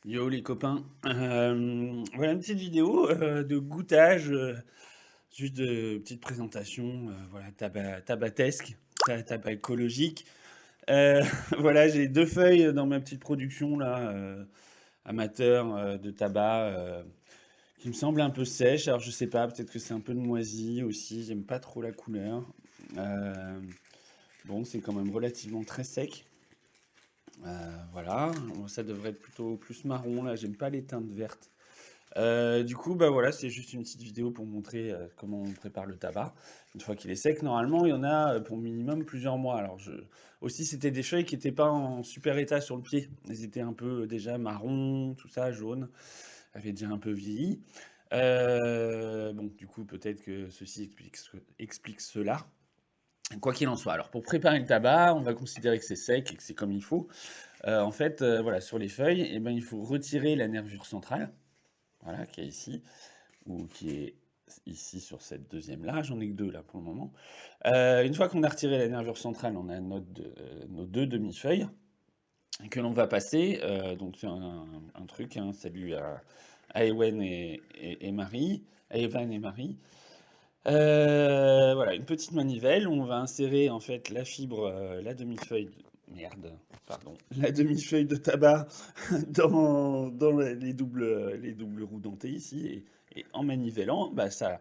Yo les copains, voilà une petite vidéo de goûtage, juste de petite présentation, voilà, tabac-tabac-tesque, tabac écologique. Euh, voilà, j'ai 2 feuilles dans ma petite production là, amateur de tabac, qui me semble un peu sèche. Alors je sais pas, peut-être que c'est un peu de moisi aussi, j'aime pas trop la couleur. Euh, bon, c'est quand même relativement très sec. Voilà, bon, ça devrait être plutôt plus marron là, j'aime pas les teintes vertes. Du coup, bah voilà, c'est juste une petite vidéo pour montrer comment on prépare le tabac. Une fois qu'il est sec, normalement, il y en a pour minimum plusieurs mois. Aussi, c'était des feuilles qui n'étaient pas en super état sur le pied. Elles étaient un peu déjà marron, tout ça, jaune. Elles avaient déjà un peu vieilli. Bon, du coup, peut-être que ceci explique cela. Quoi qu'il en soit, alors pour préparer le tabac, on va considérer que c'est sec et que c'est comme il faut. En fait, voilà, sur les feuilles, eh ben, il faut retirer la nervure centrale, voilà, qui est ici ou qui est ici sur cette deuxième là, j'en ai que deux là pour le moment. Une fois qu'on a retiré la nervure centrale, on a nos deux demi-feuilles que l'on va passer. Donc c'est un truc, hein, salut à Ewen et Marie, à Evan et Marie. Voilà, une petite manivelle où on va insérer en fait la fibre, la demi-feuille merde, pardon, la demi-feuille de tabac dans les doubles roues dentées ici et en manivelant, bah ça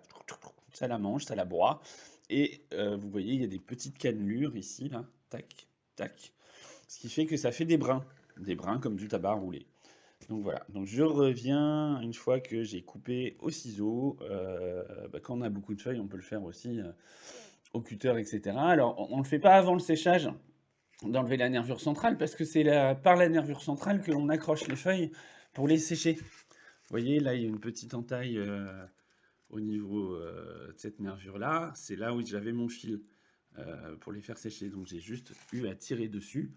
la mange, ça la broie et vous voyez, il y a des petites cannelures ici, là, tac, tac, ce qui fait que ça fait des brins comme du tabac roulé. Donc voilà, donc je reviens une fois que j'ai coupé au ciseau. Bah, quand on a beaucoup de feuilles, on peut le faire aussi au cutter, etc. Alors, on ne le fait pas avant le séchage, d'enlever la nervure centrale, parce que c'est par la nervure centrale que l'on accroche les feuilles pour les sécher. Vous voyez, là, il y a une petite entaille au niveau de cette nervure-là. C'est là où j'avais mon fil pour les faire sécher. Donc, j'ai juste eu à tirer dessus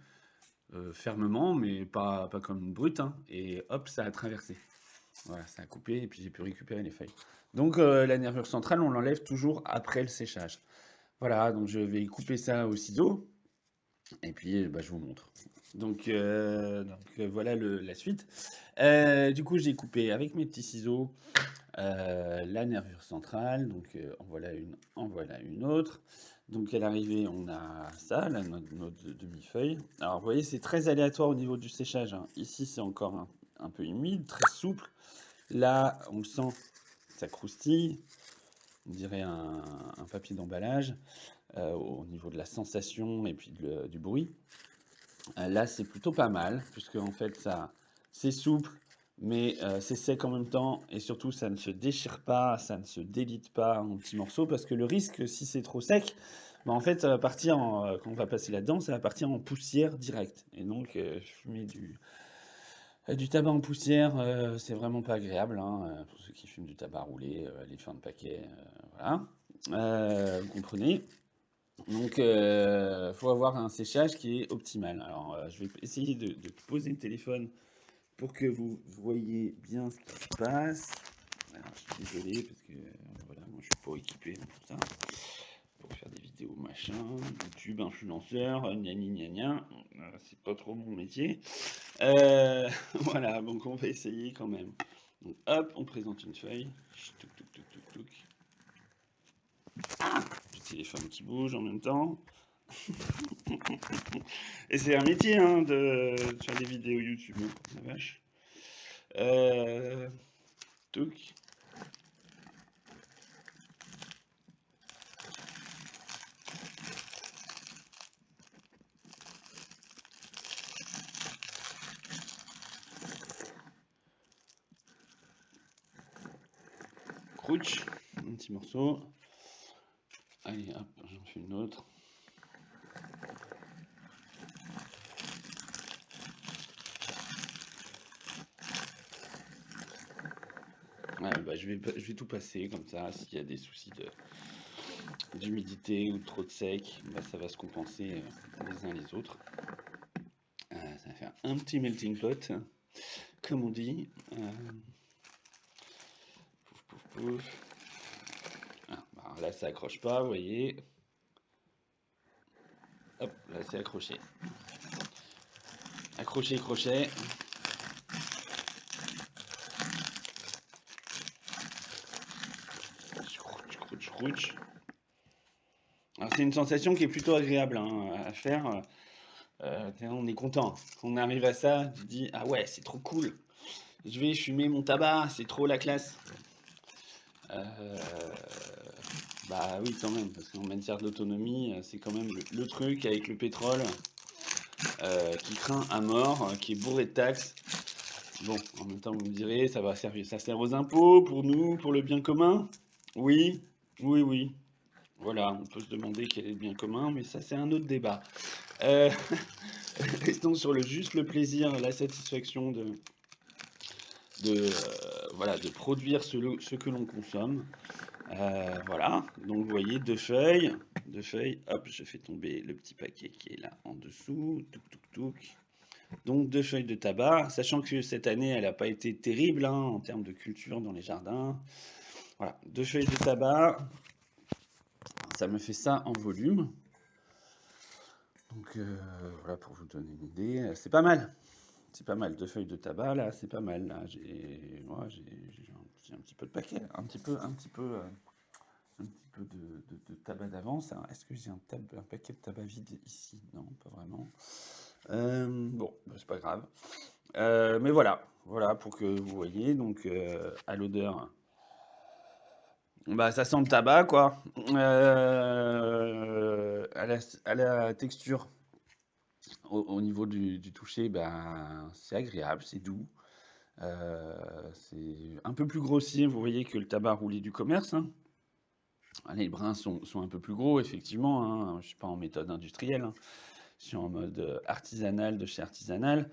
fermement, mais pas comme une brute, hein, et hop, ça a traversé. Voilà, ça a coupé et puis j'ai pu récupérer les feuilles. Donc la nervure centrale, on l'enlève toujours après le séchage. Voilà, donc je vais couper ça au ciseau et puis bah, je vous montre. Voilà la suite. Du coup, j'ai coupé avec mes petits ciseaux la nervure centrale. Donc en voilà une autre. Donc à l'arrivée, on a ça, là, notre demi-feuille. Alors vous voyez, c'est très aléatoire au niveau du séchage, hein. Ici, c'est encore un peu humide, très souple. Là, on le sent, ça croustille, on dirait un papier d'emballage au niveau de la sensation et puis du bruit. Là, c'est plutôt pas mal, puisque en fait, c'est souple, mais c'est sec en même temps, et surtout, ça ne se déchire pas, ça ne se délite pas en petits morceaux, parce que le risque, si c'est trop sec, bah, en fait, ça va partir quand on va passer là-dedans, ça va partir en poussière directe. Et donc, fumer du tabac en poussière, c'est vraiment pas agréable, hein, pour ceux qui fument du tabac roulé, les fins de paquet, voilà. Vous comprenez? Donc, faut avoir un séchage qui est optimal. Alors, je vais essayer de poser le téléphone pour que vous voyez bien ce qui se passe. Alors, je suis désolé parce que voilà, moi je suis pas équipé dans tout ça pour faire des vidéos machin, YouTube, influenceur, gna gna gna gna. C'est pas trop mon métier. Voilà, donc on va essayer quand même. Donc hop, on présente une feuille. Touc, touc, touc, touc, touc. Le téléphone qui bouge en même temps. Et c'est un métier hein, de faire des vidéos YouTube, hein, la vache. Euh, touc. Crouch, un petit morceau. Allez, hop, j'en fais une autre. Ouais, bah, je vais tout passer comme ça. S'il y a des soucis d'humidité ou de trop de sec, bah, ça va se compenser les uns les autres. Ça va faire un petit melting pot, comme on dit. Pouf, pouf, pouf. Ah, bah, là, ça accroche pas, vous voyez. Hop, là, c'est accroché. Accroché, crochet. scrooch. Alors c'est une sensation qui est plutôt agréable hein, à faire. On est content. Quand on arrive à ça, tu te dis ah ouais, c'est trop cool. Je vais fumer mon tabac, c'est trop la classe. Euh, Bah oui, quand même, parce qu'en matière d'autonomie, c'est quand même le truc avec le pétrole qui craint à mort, qui est bourré de taxes. Bon, en même temps, vous me direz, ça va servir, ça sert aux impôts, pour nous, pour le bien commun. Oui, oui, oui. Voilà, on peut se demander quel est le bien commun, mais ça, c'est un autre débat. Euh, Restons sur juste le plaisir, la satisfaction voilà, de produire ce que l'on consomme. Voilà, donc vous voyez deux feuilles, hop, je fais tomber le petit paquet qui est là en dessous, touc touc touc. Donc deux feuilles de tabac, sachant que cette année elle n'a pas été terrible hein, en termes de culture dans les jardins. Voilà, deux feuilles de tabac, ça me fait ça en volume. Donc voilà pour vous donner une idée, c'est pas mal. C'est pas mal, deux feuilles de tabac là, c'est pas mal. Là, j'ai un petit peu de paquet, un petit peu de tabac d'avance. Est-ce que j'ai un paquet de tabac vide ici? Non, pas vraiment. Bon, bah, c'est pas grave. Mais voilà pour que vous voyez. Donc à l'odeur, bah ça sent le tabac quoi. À la texture, au niveau du toucher, ben c'est agréable, c'est doux. C'est un peu plus grossier, vous voyez, que le tabac roulé du commerce. Hein. Les brins sont un peu plus gros, effectivement. Hein. Je ne suis pas en méthode industrielle. Hein. Je suis en mode artisanal, de chez artisanal.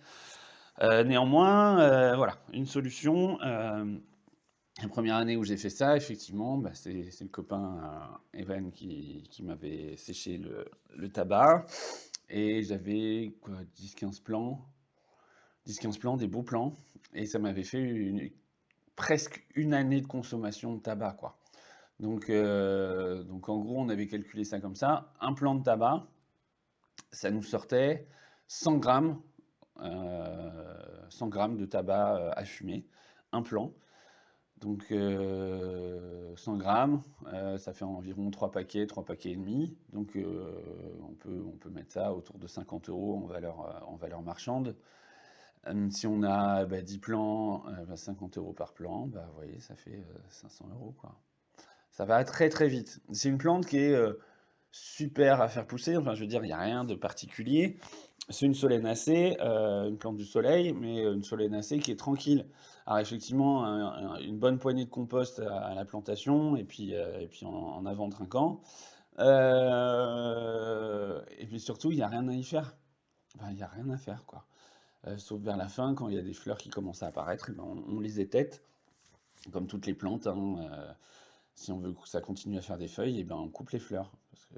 Néanmoins, voilà, une solution. La première année où j'ai fait ça, effectivement, bah, c'est le copain Evan qui m'avait séché le tabac. Et j'avais 10-15 plants. 10-15 plants, des beaux plants. Et ça m'avait fait presque une année de consommation de tabac, quoi. Donc en gros, on avait calculé ça comme ça. Un plant de tabac, ça nous sortait 100 grammes, 100 grammes de tabac à fumer. Un plant. Donc 100 grammes, ça fait environ 3 paquets et demi. Donc on peut mettre ça autour de 50 euros en valeur marchande. Si on a 10 plants, 50 euros par plan, bah, vous voyez, ça fait 500 euros, quoi. Ça va très très vite. C'est une plante qui est super à faire pousser. Enfin, je veux dire, il n'y a rien de particulier. C'est une solanacée, une plante du soleil, mais une solanacée qui est tranquille. Alors effectivement, une bonne poignée de compost à la plantation, et puis en avant trinquant. Et puis surtout, il n'y a rien à y faire. Enfin, il n'y a rien à faire, quoi. Sauf vers la fin, quand il y a des fleurs qui commencent à apparaître, eh ben, on les étête, comme toutes les plantes. Hein, si on veut que ça continue à faire des feuilles, eh ben on coupe les fleurs. Parce que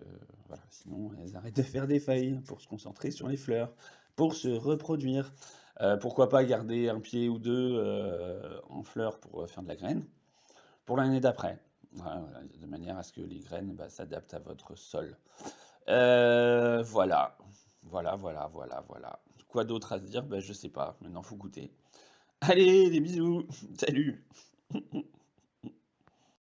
voilà, sinon elles arrêtent de faire des feuilles pour se concentrer sur les fleurs, pour se reproduire. Pourquoi pas garder un pied ou deux en fleurs pour faire de la graine pour l'année d'après. Voilà, de manière à ce que les graines s'adaptent à votre sol. Voilà. Voilà. Quoi d'autre à se dire? Je sais pas. Maintenant, faut goûter. Allez, des bisous. Salut.